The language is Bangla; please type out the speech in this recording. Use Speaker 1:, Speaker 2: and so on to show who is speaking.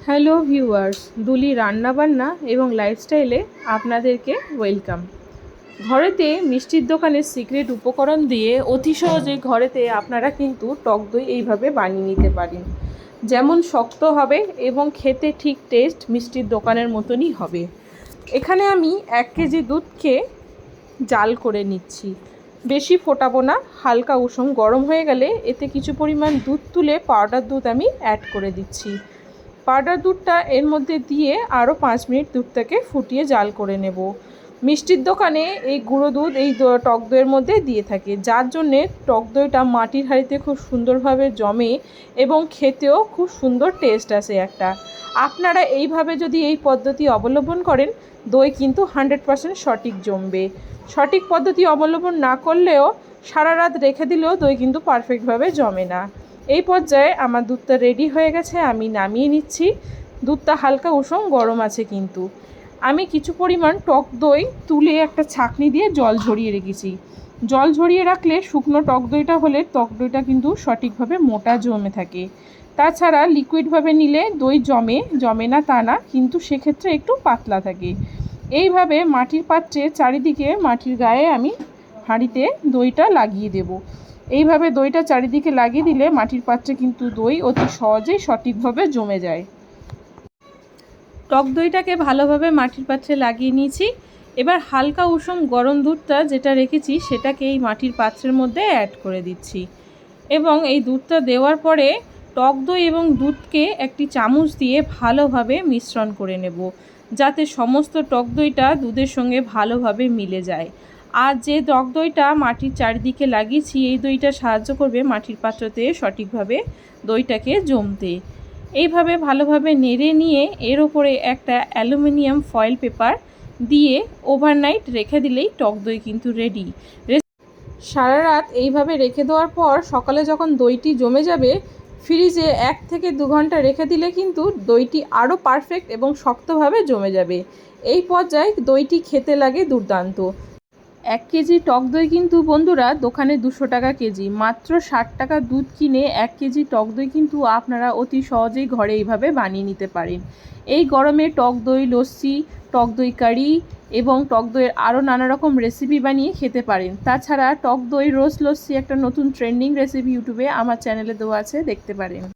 Speaker 1: হ্যালো ভিউয়ার্স, দুলি রান্নাবান্না এবং লাইফস্টাইলে আপনাদেরকে ওয়েলকাম। ঘরেতে মিষ্টির দোকানের সিক্রেট উপকরণ দিয়ে অতি সহজে ঘরেতে আপনারা কিন্তু টক দই এইভাবে বানিয়ে নিতে পারেন। যেমন শক্ত হবে এবং খেতে ঠিক টেস্ট মিষ্টির দোকানের মতনই হবে। এখানে আমি 1 কেজি দুধকে জাল করে নিচ্ছি। বেশি ফোটাবো না, হালকা উষুম গরম হয়ে গেলে এতে কিছু পরিমাণ দুধ তুলে পাউডার দুধ আমি অ্যাড করে দিচ্ছি। পাউডার দুধটা এর মধ্যে দিয়ে আরও 5 মিনিট দুধটাকে ফুটিয়ে জাল করে নেব। মিষ্টির দোকানে এই গুঁড়ো দুধ এই টক দইয়ের মধ্যে দিয়ে থাকে, যার জন্যে টক দইটা মাটির হাঁড়িতে খুব সুন্দরভাবে জমে এবং খেতেও খুব সুন্দর টেস্ট আসে একটা। আপনারা এইভাবে যদি এই পদ্ধতি অবলম্বন করেন, দই কিন্তু 100% সঠিক জমবে। সঠিক পদ্ধতি অবলম্বন না করলেও সারা রাত রেখে দিলেও দই কিন্তু পারফেক্টভাবে জমে না। এই পর্যায়ে আমার দুধটা রেডি হয়ে গেছে, আমি নামিয়ে নিচ্ছি। দুধটা হালকা উষুম গরম আছে, কিন্তু আমি কিছু পরিমাণ টক দই তুলে একটা ছাঁকনি দিয়ে জল ঝরিয়ে রেখেছি। জল ঝরিয়ে রাখলে শুকনো টক দইটা হলে টক দইটা কিন্তু সঠিকভাবে মোটা জমে থাকে। তাছাড়া লিকুইডভাবে নিলে দই জমে না তা না, কিন্তু সেক্ষেত্রে একটু পাতলা থাকে। এইভাবে মাটির পাত্রে চারিদিকে মাটির গায়ে আমি হাঁড়িতে দইটা লাগিয়ে দেব। এইভাবে দইটা চারিদিকে লাগিয়ে দিলে মাটির পাত্রে কিন্তু দই অতি সহজেই সঠিকভাবে জমে যায়। টক দইটাকে ভালোভাবে মাটির পাত্রে লাগিয়ে নিয়েছি। এবার হালকা উষুম গরম দুধটা যেটা রেখেছি সেটাকে এই মাটির পাত্রের মধ্যে অ্যাড করে দিচ্ছি এবং এই দুধটা দেওয়ার পরে টক দই এবং দুধকে একটি চামচ দিয়ে ভালোভাবে মিশ্রণ করে নেব, যাতে সমস্ত টক দইটা দুধের সঙ্গে ভালোভাবে মিলে যায়। আর যে টক দইটা মাটির চারিদিকে লাগিয়েছি, এই দইটা সাহায্য করবে মাটির পাত্রতে সঠিকভাবে দইটাকে জমতে। এইভাবে ভালোভাবে নেড়ে নিয়ে এর ওপরে একটা অ্যালুমিনিয়াম ফয়েল পেপার দিয়ে ওভারনাইট রেখে দিলেই টক দই কিন্তু রেডি। সারা রাত এইভাবে রেখে দেওয়ার পর সকালে যখন দইটি জমে যাবে, ফ্রিজে 1 থেকে 2 ঘন্টা রেখে দিলে কিন্তু দইটি আরও পারফেক্ট এবং শক্তভাবে জমে যাবে। এই পর্যায়ে দইটি খেতে লাগে দুর্দান্ত। 1 কেজি টক দই কিন্তু বন্ধুরা দোকানে 200 টাকা কেজি, মাত্র 60 টাকা দুধ কিনে 1 কেজি টক দই কিন্তু আপনারা অতি সহজেই ঘরে এইভাবে বানিয়ে নিতে পারেন। এই গরমে টক দই লস্যি, টক দই কারি এবং টক দইয়ের আরও নানা রকম রেসিপি বানিয়ে খেতে পারেন। তাছাড়া টক দই রোজ লস্যি একটা নতুন ট্রেন্ডিং রেসিপি ইউটিউবে আমার চ্যানেলে দেওয়া আছে, দেখতে পারেন।